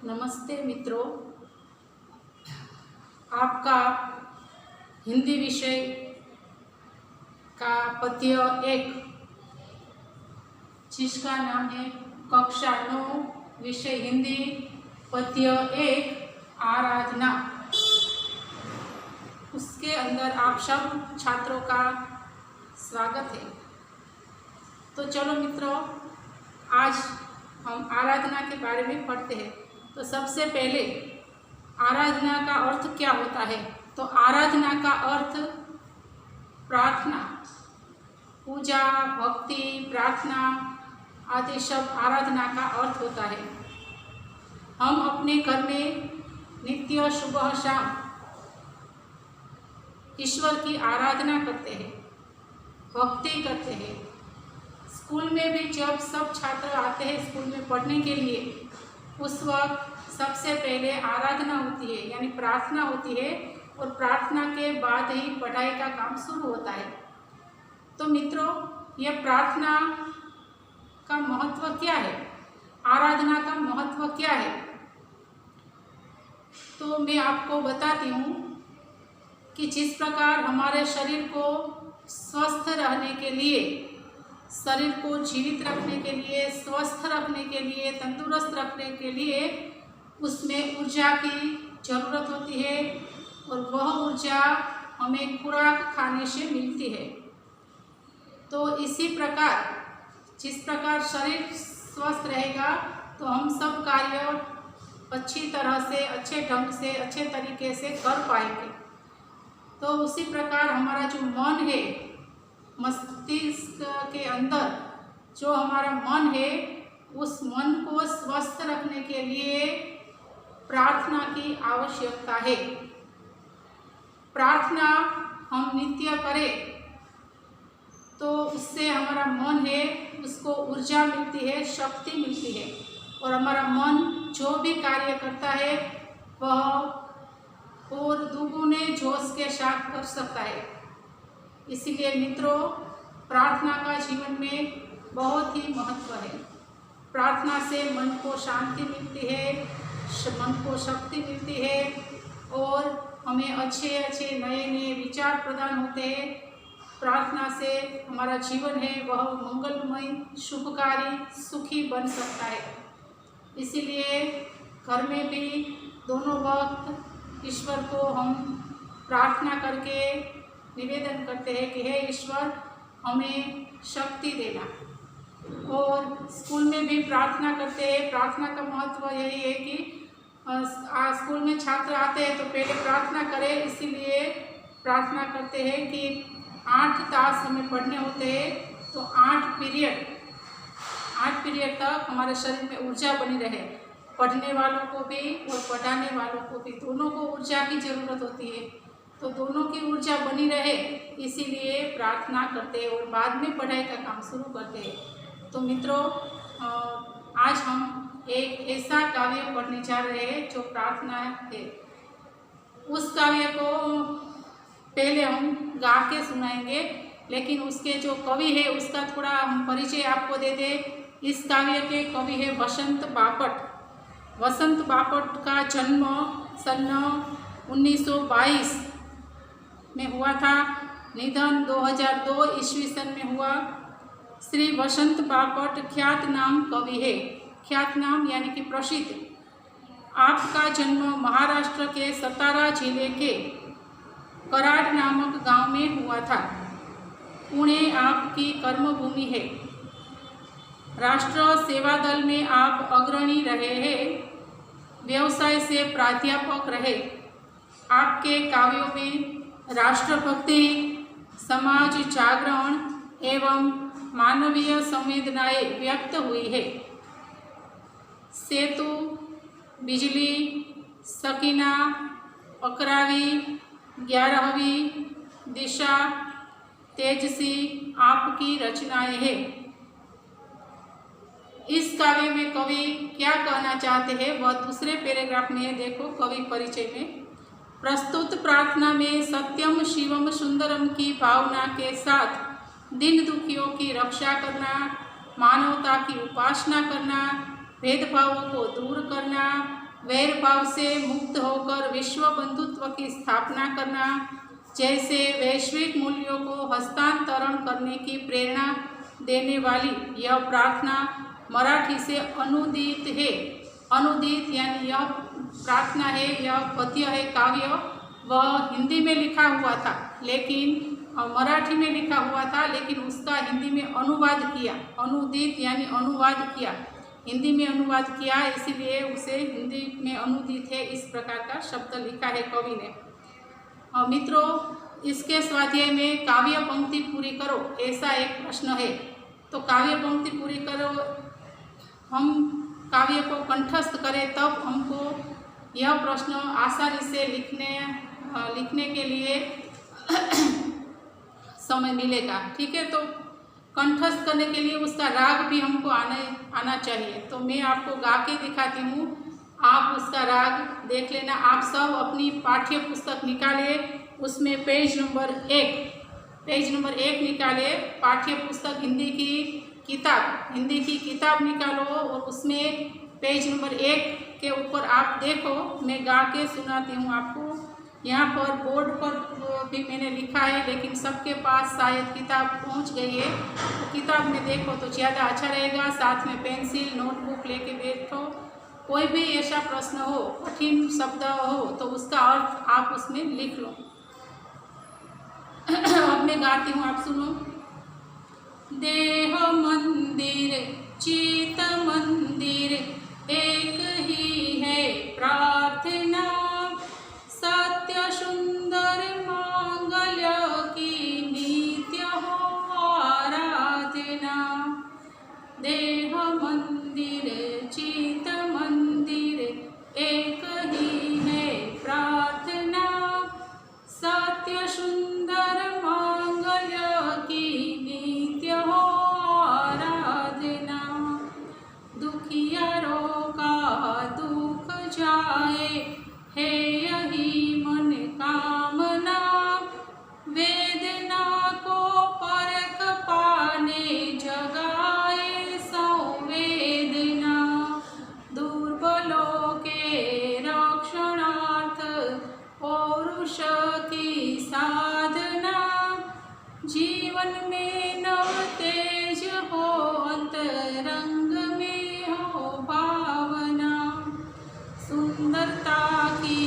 नमस्ते मित्रों, आपका हिंदी विषय का पद्य एक, जिसका नाम है कक्षा 9 विषय हिंदी पद्य एक आराधना। उसके अंदर आप सब छात्रों का स्वागत है। तो चलो मित्रों, आज हम आराधना के बारे में पढ़ते हैं। तो सबसे पहले आराधना का अर्थ क्या होता है? तो आराधना का अर्थ प्रार्थना, पूजा, भक्ति, प्रार्थना आदि सब आराधना का अर्थ होता है। हम अपने घर में नित्य सुबह शाम ईश्वर की आराधना करते हैं, भक्ति करते हैं। स्कूल में भी जब सब छात्र आते हैं स्कूल में पढ़ने के लिए, उस वक्त सबसे पहले आराधना होती है, यानी प्रार्थना होती है, और प्रार्थना के बाद ही पढ़ाई का काम शुरू होता है। तो मित्रों, यह प्रार्थना का महत्व क्या है? आराधना का महत्व क्या है? तो मैं आपको बताती हूँ कि जिस प्रकार हमारे शरीर को स्वस्थ रहने के लिए, शरीर को जीवित रखने के लिए, स्वस्थ रखने के लिए, तंदुरुस्त रखने के लिए उसमें ऊर्जा की ज़रूरत होती है, और वह ऊर्जा हमें खुराक खाने से मिलती है। तो इसी प्रकार जिस प्रकार शरीर स्वस्थ रहेगा तो हम सब कार्य अच्छी तरह से, अच्छे ढंग से, अच्छे तरीके से कर पाएंगे। तो उसी प्रकार हमारा जो मन है, मस्तिष्क के अंदर जो हमारा मन है, उस मन को स्वस्थ रखने के लिए प्रार्थना की आवश्यकता है। प्रार्थना हम नित्य करें तो उससे हमारा मन है उसको ऊर्जा मिलती है, शक्ति मिलती है, और हमारा मन जो भी कार्य करता है वह और दुगुने जोश के साथ कर सकता है। इसीलिए मित्रों, प्रार्थना का जीवन में बहुत ही महत्व है। प्रार्थना से मन को शांति मिलती है, मन को शक्ति मिलती है, और हमें अच्छे अच्छे नए नए विचार प्रदान होते हैं। प्रार्थना से हमारा जीवन है वह मंगलमय, शुभकारी, सुखी बन सकता है। इसीलिए घर में भी दोनों वक्त ईश्वर को हम प्रार्थना करके निवेदन करते हैं कि हे ईश्वर, हमें शक्ति देना। और स्कूल में भी प्रार्थना करते हैं। प्रार्थना का महत्व यही है कि स्कूल में छात्र आते हैं तो पहले प्रार्थना करें, इसीलिए प्रार्थना करते हैं कि 8 तास हमें पढ़ने होते हैं। तो 8 पीरियड तक हमारे शरीर में ऊर्जा बनी रहे। पढ़ने वालों को भी और पढ़ाने वालों को भी, दोनों को ऊर्जा की ज़रूरत होती है। तो दोनों की ऊर्जा बनी रहे, इसीलिए प्रार्थना करते हैं और बाद में पढ़ाई का काम शुरू करते हैं। तो मित्रों, आज हम एक ऐसा काव्य पढ़ने जा रहे हैं जो प्रार्थना है। उस काव्य को पहले हम गा के सुनाएंगे, लेकिन उसके जो कवि है उसका थोड़ा हम परिचय आपको दे दें। इस काव्य के कवि है वसंत बापट। वसंत बापट का जन्म सन 1922 में हुआ था। निधन 2002 ईस्वी सन में हुआ। श्री वसंत बापट ख्यात नाम कवि है। ख्यात नाम यानी कि प्रसिद्ध। आपका जन्म महाराष्ट्र के सतारा जिले के कराड नामक गांव में हुआ था। पुणे आपकी कर्मभूमि है। राष्ट्र सेवा दल में आप अग्रणी रहे हैं। व्यवसाय से प्राध्यापक रहे। आपके काव्यों में राष्ट्रभक्ति, समाज जागरण एवं मानवीय संवेदनाएं व्यक्त हुई है। सेतु, बिजली, सकीना, अकरावी, 11वीं, दिशा, तेजसी आपकी रचनाएं हैं। इस काव्य में कवि क्या कहना चाहते हैं वह दूसरे पैराग्राफ में देखो। कवि परिचय में प्रस्तुत प्रार्थना में सत्यम शिवम सुंदरम की भावना के साथ दीन दुखियों की रक्षा करना, मानवता की उपासना करना, भेदभावों को दूर करना, वैर भाव से मुक्त होकर विश्व बंधुत्व की स्थापना करना जैसे वैश्विक मूल्यों को हस्तांतरण करने की प्रेरणा देने वाली यह प्रार्थना मराठी से अनुदित है। अनुदित यानी यह प्रार्थना है, यह पद्य है, काव्य वह हिंदी में लिखा हुआ था, लेकिन मराठी में लिखा हुआ था, लेकिन उसका हिंदी में अनुवाद किया। अनुदित यानी अनुवाद किया, हिंदी में अनुवाद किया, इसीलिए उसे हिंदी में अनुदित है, इस प्रकार का शब्द लिखा है कवि ने। मित्रों, इसके स्वाध्याय में काव्य पंक्ति पूरी करो ऐसा एक प्रश्न है। तो काव्य पंक्ति पूरी करो, हम काव्य को कंठस्थ करें तब हमको यह प्रश्न आसानी से लिखने के लिए समय मिलेगा। ठीक है, तो कंठस्थ करने के लिए उसका राग भी हमको आना चाहिए। तो मैं आपको गा के दिखाती हूँ, आप उसका राग देख लेना। आप सब अपनी पाठ्य पुस्तक निकाले, उसमें पेज नंबर 1 निकाले, पाठ्य पुस्तक हिंदी की किताब निकालो और उसमें पेज नंबर 1 के ऊपर आप देखो, मैं गा के सुनाती हूँ आपको। यहाँ पर बोर्ड पर भी मैंने लिखा है, लेकिन सबके पास शायद किताब पहुँच गई है, तो किताब में देखो तो ज़्यादा अच्छा रहेगा। साथ में पेंसिल नोटबुक लेके बैठो। कोई भी ऐसा प्रश्न हो, कठिन शब्द हो, तो उसका अर्थ आप उसमें लिख लो। अब मैं गाती हूँ, आप सुनो। देह मंदिर चित मंदिर एक ही है प्रार्थना, सत्य सुंदर मांगल्य की नित्य हो आराधना। देह मंदिर चित मंदिर एक ही है प्रार्थना, सत्य सुंदर मांगल्य की नित्य हो आराधना। दुखियारों का दुख जाए है यही मन कामना, वेदना को परख पाने जगाए संवेदना। दुर्बलों के रक्षणार्थ पौरुष की साधना, जीवन में नव तेज हो अंतरंग में हो भावना। सुंदरता की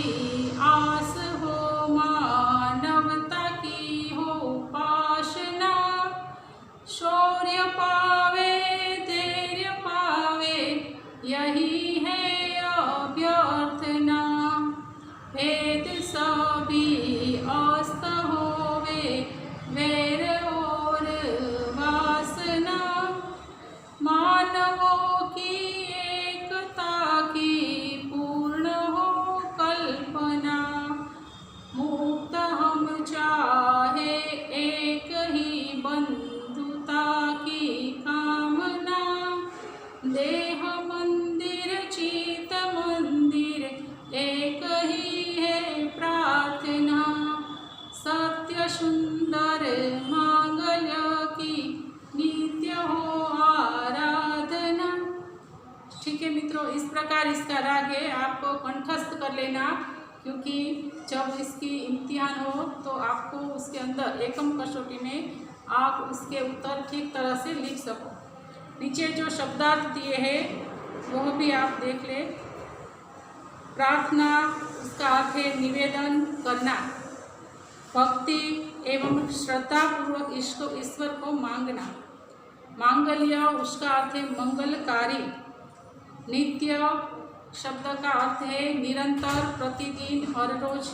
आस हो मानवता की हो उपासना, शौर्य पावे धैर्य पावे यही है अभ्यर्थना। भेद सभी अस्त होवे वैर और वासना, मानवों की एकता की पूर्ण हो कल्पना। मुक्त हम चाहे एक ही बंधुता की कामना, देह मंदिर चित मंदिर एक ही है प्रार्थना, सत्य सुंदर मांगल्य की नित्य हो आराधना। ठीक है मित्रों, इस प्रकार इसका राग है, आपको कंठस्थ कर लेना, क्योंकि जब इसकी इम्तिहान हो तो आपको उसके अंदर एकम कसौटी में आप उसके उत्तर ठीक तरह से लिख सको। नीचे जो शब्दार्थ दिए हैं वह भी आप देख ले। प्रार्थना, उसका अर्थ है निवेदन करना, भक्ति एवं श्रद्धापूर्वक ईश्वर को मांगना। मांगल्य, उसका अर्थ है मंगलकारी। नित्य शब्द का अर्थ है निरंतर, प्रतिदिन, हर रोज।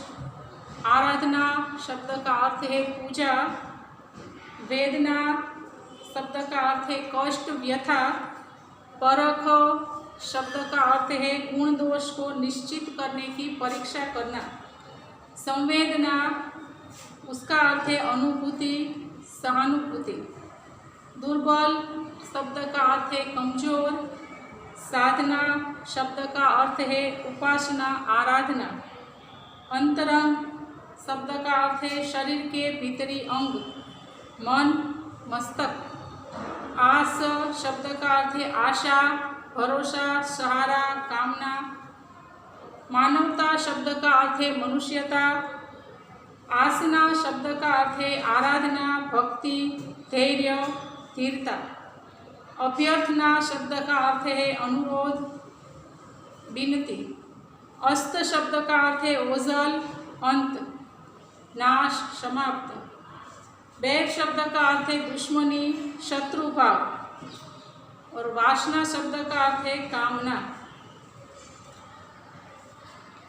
आराधना शब्द का अर्थ है पूजा। वेदना शब्द का अर्थ है कष्ट, व्यथा। परख शब्द का अर्थ है गुण दोष को निश्चित करने की परीक्षा करना। संवेदना, उसका अर्थ है अनुभूति, सहानुभूति। दुर्बल शब्द का अर्थ है कमजोर। साधना शब्द का अर्थ है उपासना, आराधना। अंतरंग शब्द का अर्थ है शरीर के भीतरी अंग, मन, मस्तक। आस शब्द का अर्थ है आशा, भरोसा, सहारा, कामना। मानवता शब्द का अर्थ है मनुष्यता। आसना शब्द का अर्थ है आराधना, भक्ति, धैर्य, धीरता। अभ्यर्थना शब्द का अर्थ है अनुरोध, विनती। अस्त शब्द का अर्थ है ओझल, अंत, नाश, समाप्त। बैर शब्द का अर्थ है दुश्मनी, शत्रु भाव। और वासना शब्द का अर्थ है कामना।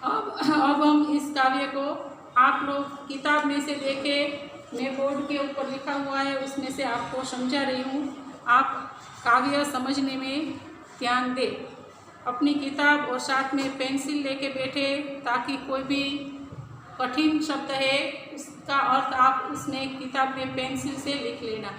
अब हम इस काव्य को आप लोग किताब में से देखें, मैं बोर्ड के ऊपर लिखा हुआ है उसमें से आपको समझा रही हूँ। आप काव्य समझने में ध्यान दें, अपनी किताब और साथ में पेंसिल लेके बैठे, ताकि कोई भी कठिन शब्द है उसका अर्थ आप उसमें किताब में पेंसिल से लिख लेना।